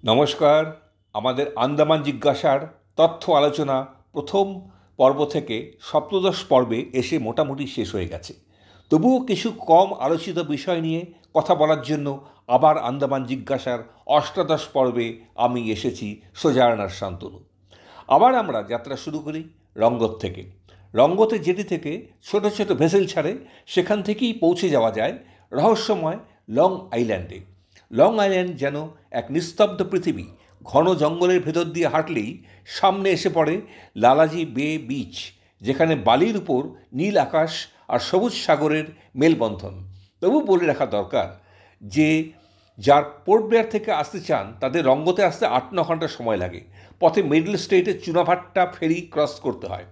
নমস্কার। আমাদের আন্দামান জিজ্ঞাসার তথ্য আলোচনা প্রথম পর্ব থেকে সপ্তদশ পর্বে এসে মোটামুটি শেষ হয়ে গেছে। তবুও কিছু কম আলোচিত বিষয় নিয়ে কথা বলার জন্য আবার আন্দামান জিজ্ঞাসার অষ্টাদশ পর্বে আমি এসেছি সোজার্নার শান্তনু। আবার আমরা যাত্রা শুরু করি রঙ্গত থেকে। রঙ্গতে জেটি থেকে ছোট ছোট ভেসেল ছাড়ে, সেখান থেকেই পৌঁছে যাওয়া যায় রহস্যময় লং আইল্যান্ডে। লং আইল্যান্ড যেন এক নিস্তব্ধ পৃথিবী। ঘন জঙ্গলের ভেতর দিয়ে হাঁটলেই সামনে এসে পড়ে লালাজি বে বিচ, যেখানে বালির উপর নীল আকাশ আর সবুজ সাগরের মেলবন্ধন। তবু বলে রাখা দরকার যে যার পোর্ট ব্লেয়ার থেকে আসতে চান তাদের রঙ্গতে আসতে 8-9 ঘন্টা সময় লাগে। পথে মিডল স্টেটের চুনাভাট্টা ফেরি ক্রস করতে হয়,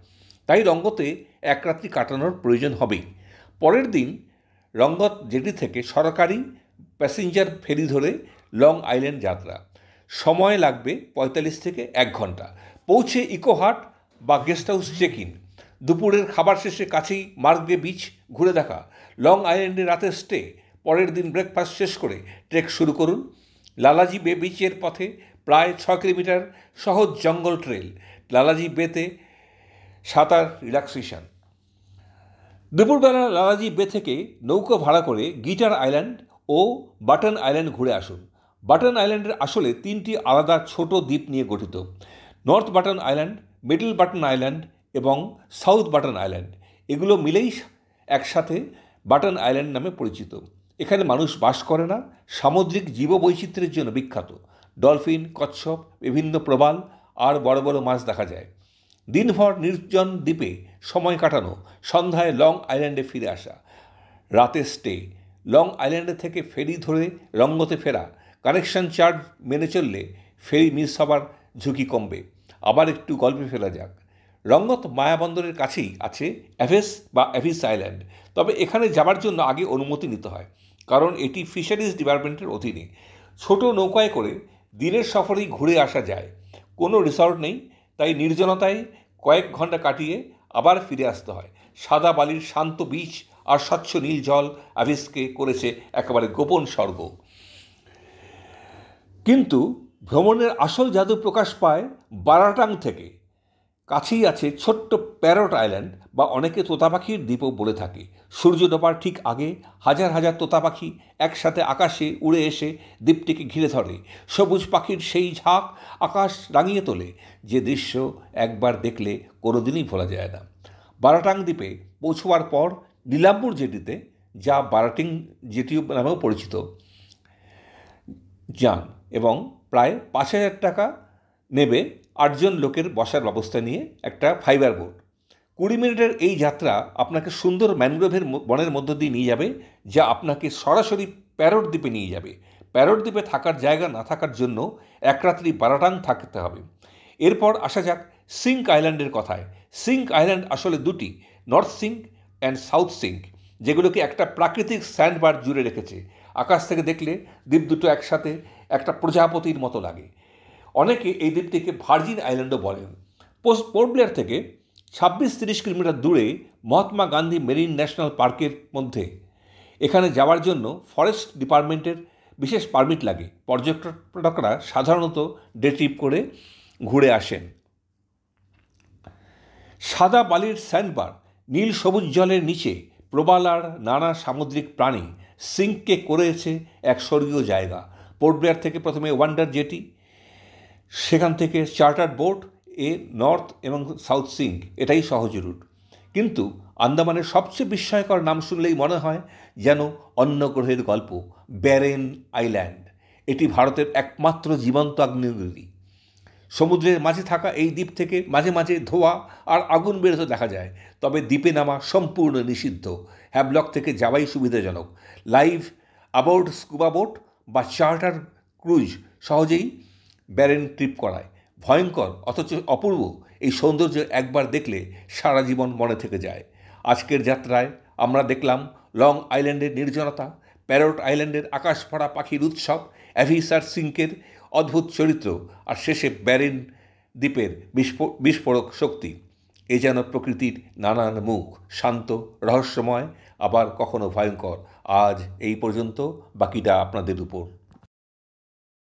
তাই রঙ্গতে এক রাত্রি কাটানোর প্রয়োজন হবেই। পরের দিন রঙ্গত জেটি থেকে সরকারি প্যাসেঞ্জার ফেরি ধরে লং আইল্যান্ড যাত্রা। সময় লাগবে 45 থেকে 1 ঘন্টা। পৌঁছে ইকোহাট বা গেস্ট হাউস চেক ইন, দুপুরের খাবার শেষে কাছেই মার্গে বিচ ঘুরে দেখা, লং আইল্যান্ডে রাতের স্টে, পরের দিন ব্রেকফাস্ট শেষ করে ট্রেক শুরু করুন। লালাজি বে বিচের পথে প্রায় 6 কিলোমিটার সহজ জঙ্গল ট্রেল। লালাজি বেতে সাঁতার রিল্যাক্সেশন। দুপুরবেলা লালাজি বে থেকে নৌকো ভাড়া করে গিটার আইল্যান্ড ও বাটন আইল্যান্ড ঘুরে আসুন। বাটন আইল্যান্ডের আসলে 3টি আলাদা ছোট দ্বীপ নিয়ে গঠিত: north button island, middle button island এবং সাউথ বাটন আইল্যান্ড। এগুলো মিলেই একসাথে বাটন আইল্যান্ড নামে পরিচিত। এখানে মানুষ বাস করে না, সামুদ্রিক জীববৈচিত্র্যের জন্য বিখ্যাত। ডলফিন, কচ্ছপ, বিভিন্ন প্রবাল আর বড় বড় মাছ দেখা যায়। দিনভর নির্জন দ্বীপে সময় কাটানো, সন্ধ্যায় লং আইল্যান্ডে ফিরে আসা, রাতে স্টে। লং আইল্যান্ডে থেকে ফেরি ধরে রঙ্গতে ফেরা। কানেকশন চার্জ মেনে চললে ফেরি মিস হবার ঝুঁকি কমবে। আবার একটু গল্পে ফেরা যাক। রঙ্গত মায়াবন্দরের কাছেই আছে অ্যাভেস বা অ্যাভিস আইল্যান্ড। তবে এখানে যাবার জন্য আগে অনুমতি নিতে হয়, কারণ এটি ফিশারিজ ডিপার্টমেন্টের অধীনে। ছোট নৌকায় করে দিনের সফরেই ঘুরে আসা যায়। কোনো রিসর্ট নেই, তাই নির্জনতায় কয়েক ঘন্টা কাটিয়ে আবার ফিরে আসতে হয়। সাদা বালির শান্ত বিচ আর স্বচ্ছ নীল জল অ্যাভিসকে করেছে একেবারে গোপন স্বর্গ। কিন্তু ভ্রমণের আসল জাদু প্রকাশ পায় বারাটাং থেকে। কাছেই আছে ছোট্ট প্যারট আইল্যান্ড, বা অনেকে তোতা পাখির দ্বীপও বলে থাকে। সূর্য ডোবার ঠিক আগে হাজার হাজার তোতা পাখি একসাথে আকাশে উড়ে এসে দ্বীপটিকে ঘিরে ধরে। সবুজ পাখির সেই ঝাঁক আকাশ রাঙিয়ে তোলে, যে দৃশ্য একবার দেখলে কোনোদিনই ভোলা যায় না। বারাটাং দ্বীপে পৌঁছবার পর নীলাম্বুর জেটিতে, যা বারাটিং জেটি নামেও পরিচিত, যান এবং প্রায় 5,000 টাকা নেবে 8 জন লোকের বসার ব্যবস্থা নিয়ে একটা ফাইবার বোট। 20 মিনিটের এই যাত্রা আপনাকে সুন্দর ম্যানগ্রোভের বনের মধ্য দিয়ে নিয়ে যাবে, যা আপনাকে সরাসরি প্যারট দ্বীপে নিয়ে যাবে। প্যারট দ্বীপে থাকার জায়গা না থাকার জন্য এক রাত্রি বারাটাং থাকতে হবে। এরপর আসা যাক সিঙ্ক আইল্যান্ডের কথায়। সিঙ্ক আইল্যান্ড আসলে দুটি, নর্থ সিঙ্ক অ্যান্ড সাউথ সিঙ্ক, যেগুলোকে একটা প্রাকৃতিক স্যান্ডবার জুড়ে রেখেছে। আকাশ থেকে দেখলে দ্বীপ দুটো একসাথে একটা প্রজাপতির মতো লাগে। অনেকে এই দ্বীপটিকে ভার্জিন আইল্যান্ডও বলেন। পোর্ট ব্লেয়ার থেকে 26-30 কিলোমিটার দূরে মহাত্মা গান্ধী মেরিন ন্যাশনাল পার্কের মধ্যে। এখানে যাওয়ার জন্য ফরেস্ট ডিপার্টমেন্টের বিশেষ পারমিট লাগে। পর্যটকরা সাধারণত ডে ট্রিপ করে ঘুরে আসেন। সাদা বালির স্যান্ডবার, নীল সবুজ জলের নিচে প্রবাল আর নানা সামুদ্রিক প্রাণী সিঙ্ককে করেছে এক স্বর্গীয় জায়গা। পোর্ট ব্লেয়ার থেকে প্রথমে ওয়ান্ডার জেটি, সেখান থেকে চার্টার্ড বোট এ নর্থ এবং সাউথ সিঙ্ক, এটাই সহজ রুট। কিন্তু আন্দামানের সবচেয়ে বিস্ময়কর নাম শুনলেই মনে হয় যেন অন্য গ্রহের গল্প, ব্যারেন আইল্যান্ড। এটি ভারতের একমাত্র জীবন্ত আগ্নেয়গিরি। সমুদ্রের মাঝে থাকা এই দ্বীপ থেকে মাঝে মাঝে ধোঁয়া আর আগুন বেরোতে দেখা যায়, তবে দ্বীপে নামা সম্পূর্ণ নিষিদ্ধ। হ্যাভলক থেকে যাওয়াই সুবিধাজনক। লাইভ অ্যাবোর্ড স্কুবা বোট বা চার্টার ক্রুজ সহজেই ব্যারেন ট্রিপ করায়। ভয়ঙ্কর অথচ অপূর্ব এই সৌন্দর্য একবার দেখলে সারা জীবন মনে থেকে যায়। আজকের যাত্রায় আমরা দেখলাম লং আইল্যান্ডের নির্জনতা, প্যারট আইল্যান্ডের আকাশ ভরা পাখির উৎসব, অ্যাভিস আর সিঙ্কের অদ্ভুত চরিত্র, আর শেষে ব্যারেন দ্বীপের বিস্ফোরক শক্তি। এ যেন প্রকৃতির নানান মুখ, শান্ত, রহস্যময়, আবার কখনো ভয়ঙ্কর। আজ এই পর্যন্ত, বাকিটা আপনাদের উপর।